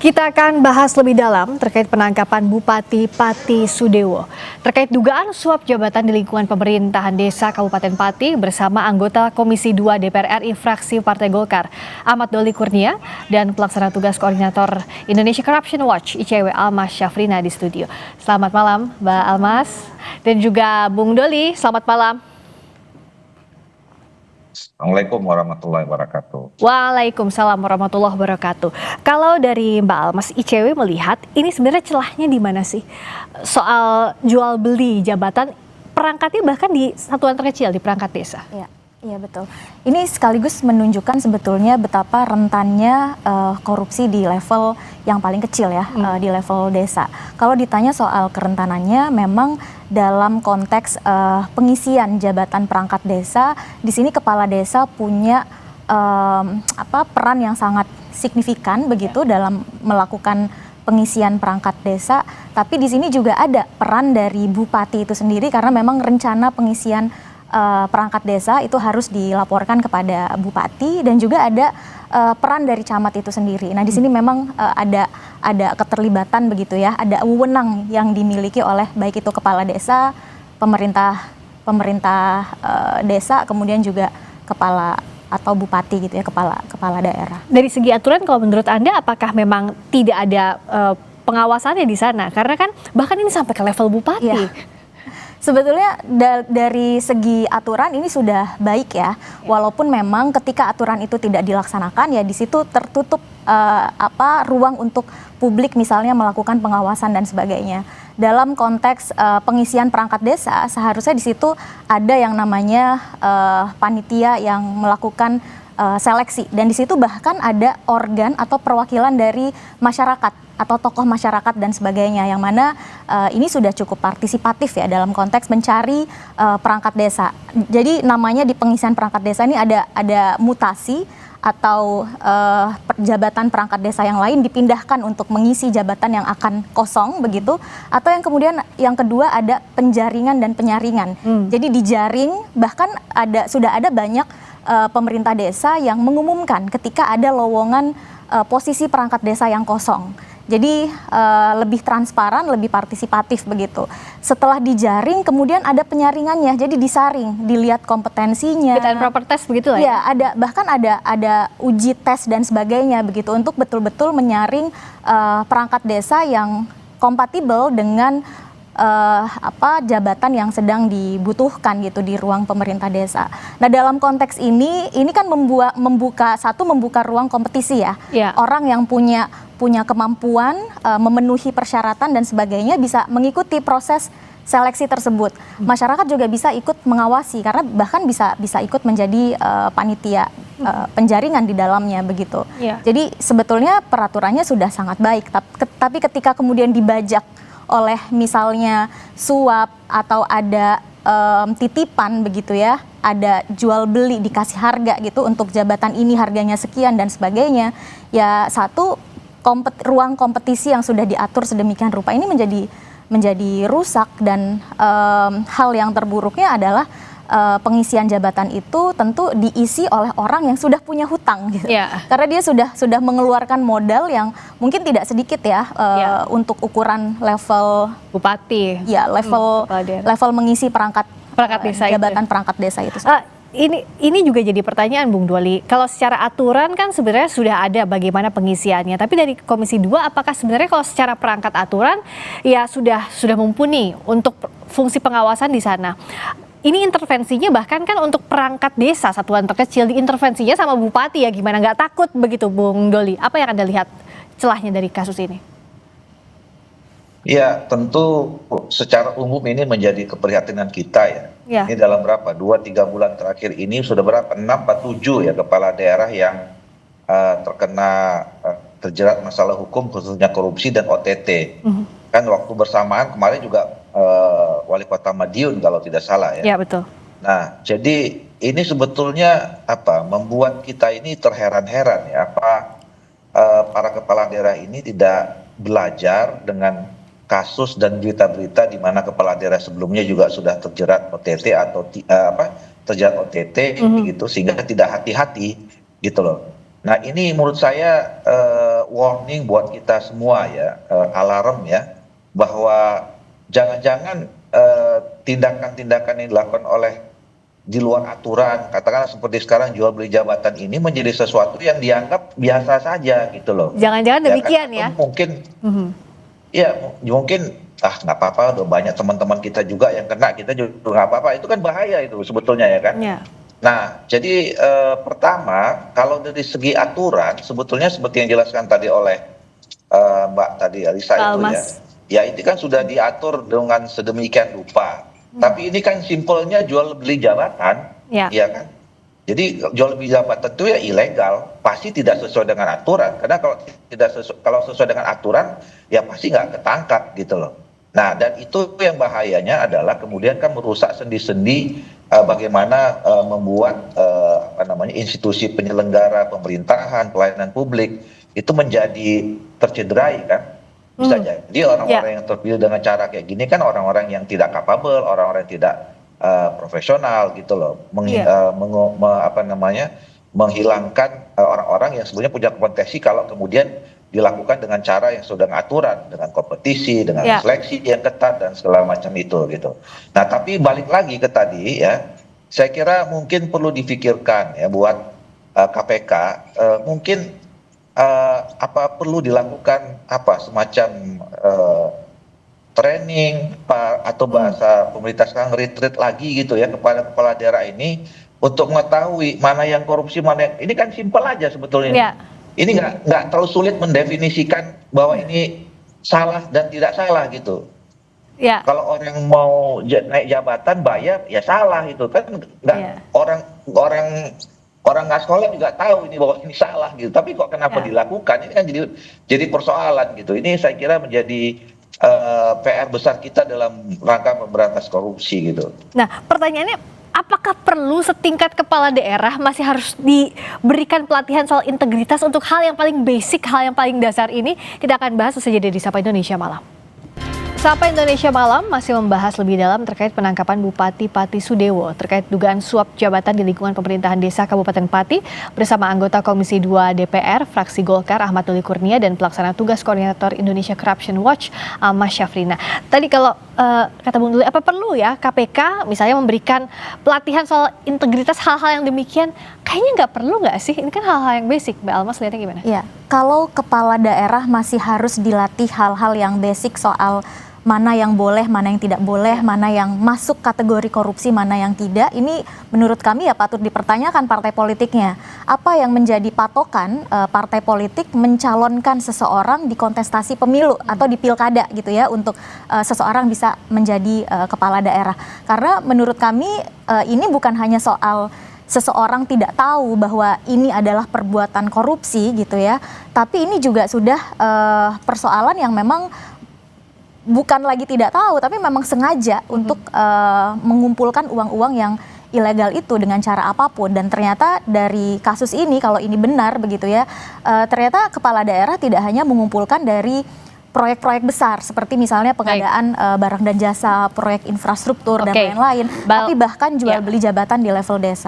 Kita akan bahas lebih dalam terkait penangkapan Bupati Pati Sudewo. Terkait dugaan suap jabatan di lingkungan pemerintahan desa Kabupaten Pati bersama anggota Komisi 2 DPR RI fraksi Partai Golkar, Ahmad Doli Kurnia, dan pelaksana tugas koordinator Indonesia Corruption Watch ICW Almas Syafrina di studio. Selamat malam Mbak Almas dan juga Bung Doli, selamat malam. Assalamualaikum warahmatullahi wabarakatuh. Waalaikumsalam warahmatullahi wabarakatuh. Kalau dari Mbak Almas, ICW melihat ini sebenarnya celahnya di mana sih? Soal jual beli jabatan, perangkatnya bahkan di satuan terkecil di perangkat desa. Iya betul. Ini sekaligus menunjukkan sebetulnya betapa rentannya korupsi di level yang paling kecil ya, di level desa. Kalau ditanya soal kerentanannya, memang dalam konteks pengisian jabatan perangkat desa, di sini kepala desa punya peran yang sangat signifikan begitu dalam melakukan pengisian perangkat desa. Tapi di sini juga ada peran dari bupati itu sendiri karena memang rencana pengisian perangkat desa itu harus dilaporkan kepada bupati dan juga ada peran dari camat itu sendiri. Nah, di sini memang ada keterlibatan begitu ya, ada wewenang yang dimiliki oleh baik itu kepala desa, pemerintah desa, kemudian juga kepala atau bupati gitu ya, kepala daerah. Dari segi aturan kalau menurut Anda apakah memang tidak ada pengawasannya di sana? Karena kan bahkan ini sampai ke level bupati. Ya. Sebetulnya dari segi aturan ini sudah baik ya, walaupun memang ketika aturan itu tidak dilaksanakan ya di situ tertutup ruang untuk publik misalnya melakukan pengawasan dan sebagainya. Dalam konteks pengisian perangkat desa seharusnya di situ ada yang namanya panitia yang melakukan seleksi dan di situ bahkan ada organ atau perwakilan dari masyarakat atau tokoh masyarakat dan sebagainya yang mana ini sudah cukup partisipatif ya dalam konteks mencari perangkat desa. Jadi namanya di pengisian perangkat desa ini ada mutasi atau jabatan perangkat desa yang lain dipindahkan untuk mengisi jabatan yang akan kosong begitu, atau yang kemudian yang kedua ada penjaringan dan penyaringan. Jadi dijaring, bahkan sudah ada banyak pemerintah desa yang mengumumkan ketika ada lowongan posisi perangkat desa yang kosong. Jadi lebih transparan, lebih partisipatif begitu. Setelah dijaring, kemudian ada penyaringannya. Jadi disaring, dilihat kompetensinya. Fit and proper test begitu lah ya? Ya, bahkan ada uji tes dan sebagainya begitu untuk betul-betul menyaring perangkat desa yang kompatibel dengan jabatan yang sedang dibutuhkan gitu di ruang pemerintah desa. Nah, dalam konteks ini kan membuka ruang kompetisi ya. Orang yang punya kemampuan memenuhi persyaratan dan sebagainya bisa mengikuti proses seleksi tersebut. Masyarakat juga bisa ikut mengawasi karena bahkan bisa ikut menjadi panitia penjaringan di dalamnya begitu. Jadi sebetulnya peraturannya sudah sangat baik, tapi ketika kemudian dibajak oleh misalnya suap atau ada titipan begitu ya, ada jual beli dikasih harga gitu untuk jabatan ini harganya sekian dan sebagainya, ya satu ruang kompetisi yang sudah diatur sedemikian rupa ini menjadi rusak dan hal yang terburuknya adalah pengisian jabatan itu tentu diisi oleh orang yang sudah punya hutang gitu. Karena dia sudah mengeluarkan modal yang mungkin tidak sedikit ya untuk ukuran level bupati. Ya, level mengisi perangkat desa jabatan perangkat desa itu. Ini juga jadi pertanyaan Bung Doli. Kalau secara aturan kan sebenarnya sudah ada bagaimana pengisiannya. Tapi dari Komisi 2 apakah sebenarnya kalau secara perangkat aturan ya sudah mumpuni untuk fungsi pengawasan di sana? Ini intervensinya bahkan kan untuk perangkat desa satuan terkecil, diintervensinya sama bupati ya, gimana nggak takut begitu Bung Doli? Apa yang Anda lihat celahnya dari kasus ini? Ya, tentu secara umum ini menjadi keprihatinan kita ya. Ini dalam berapa? 2-3 bulan terakhir ini sudah berapa? 6 atau 7 ya kepala daerah yang terjerat masalah hukum khususnya korupsi dan OTT. Kan waktu bersamaan kemarin juga Wali Kota Madiun kalau tidak salah ya. Ya, betul. Nah, jadi ini sebetulnya membuat kita ini terheran-heran ya, para kepala daerah ini tidak belajar dengan kasus dan berita-berita di mana kepala daerah sebelumnya juga sudah terjerat OTT atau terjerat OTT gitu, sehingga tidak hati-hati gitu loh. Nah, ini menurut saya warning buat kita semua ya, alarm ya, bahwa jangan-jangan tindakan-tindakan yang dilakukan oleh di luar aturan, katakanlah seperti sekarang jual beli jabatan ini menjadi sesuatu yang dianggap biasa saja gitu loh. Jangan-jangan demikian Kan? ya? Mungkin, ya mungkin nggak apa-apa, udah banyak teman-teman kita juga yang kena, kita juga nggak apa-apa. Itu kan bahaya itu sebetulnya ya kan. Ya. Nah, jadi pertama, kalau dari segi aturan, sebetulnya seperti yang dijelaskan tadi oleh Mbak tadi Alisa itu ya itu kan sudah diatur dengan sedemikian rupa. Tapi ini kan simpelnya jual beli jabatan, ya kan? Jadi jual beli jabatan itu ya ilegal, pasti tidak sesuai dengan aturan. Karena kalau sesuai dengan aturan, ya pasti nggak ketangkap gitu loh. Nah, dan itu yang bahayanya adalah kemudian kan merusak sendi-sendi bagaimana membuat institusi penyelenggara pemerintahan, pelayanan publik itu menjadi tercederai kan. Bisa jadi orang-orang yang terpilih dengan cara kayak gini kan orang-orang yang tidak capable, orang-orang yang tidak profesional gitu loh, menghilangkan orang-orang yang sebenarnya punya kompetensi kalau kemudian dilakukan dengan cara yang sudah aturan, dengan kompetisi, dengan seleksi yang ketat dan segala macam itu gitu. Nah, tapi balik lagi ke tadi ya, saya kira mungkin perlu difikirkan ya buat KPK, mungkin perlu dilakukan semacam training atau bahasa pemerintah sekarang retreat lagi gitu ya kepada kepala daerah ini untuk mengetahui mana yang korupsi, mana yang ini kan simpel aja sebetulnya. Ini nggak terlalu sulit mendefinisikan bahwa ini salah dan tidak salah gitu. Kalau orang mau naik jabatan bayar ya salah itu kan nggak orang nggak sekolah juga tahu ini bahwa ini salah gitu, tapi kok kenapa dilakukan, ini kan jadi persoalan gitu. Ini saya kira menjadi PR besar kita dalam rangka memberantas korupsi gitu. Nah, pertanyaannya apakah perlu setingkat kepala daerah masih harus diberikan pelatihan soal integritas untuk hal yang paling basic, hal yang paling dasar ini? Kita akan bahas usai jeda di Sapa Indonesia Malam. Sapa Indonesia Malam masih membahas lebih dalam terkait penangkapan Bupati Pati Sudewo terkait dugaan suap jabatan di lingkungan pemerintahan desa Kabupaten Pati bersama anggota Komisi 2 DPR, fraksi Golkar Ahmad Doli Kurnia dan pelaksana tugas koordinator Indonesia Corruption Watch Ahmad Syafrina. Tadi kalau kata Bung Doli, apa perlu ya KPK misalnya memberikan pelatihan soal integritas, hal-hal yang demikian? Kayaknya nggak perlu nggak sih? Ini kan hal-hal yang basic. Mbak Almas lihatnya gimana? Ya, kalau kepala daerah masih harus dilatih hal-hal yang basic soal mana yang boleh, mana yang tidak boleh, mana yang masuk kategori korupsi, mana yang tidak. Ini menurut kami ya patut dipertanyakan partai politiknya. Apa yang menjadi patokan partai politik mencalonkan seseorang di kontestasi pemilu atau di pilkada gitu ya untuk seseorang bisa menjadi kepala daerah. Karena menurut kami ini bukan hanya soal seseorang tidak tahu bahwa ini adalah perbuatan korupsi gitu ya, tapi ini juga sudah persoalan yang memang bukan lagi tidak tahu, tapi memang sengaja untuk mengumpulkan uang-uang yang ilegal itu dengan cara apapun. Dan ternyata dari kasus ini, kalau ini benar begitu ya, ternyata kepala daerah tidak hanya mengumpulkan dari proyek-proyek besar seperti misalnya pengadaan barang dan jasa, proyek infrastruktur dan lain-lain, tapi bahkan jual beli jabatan di level desa.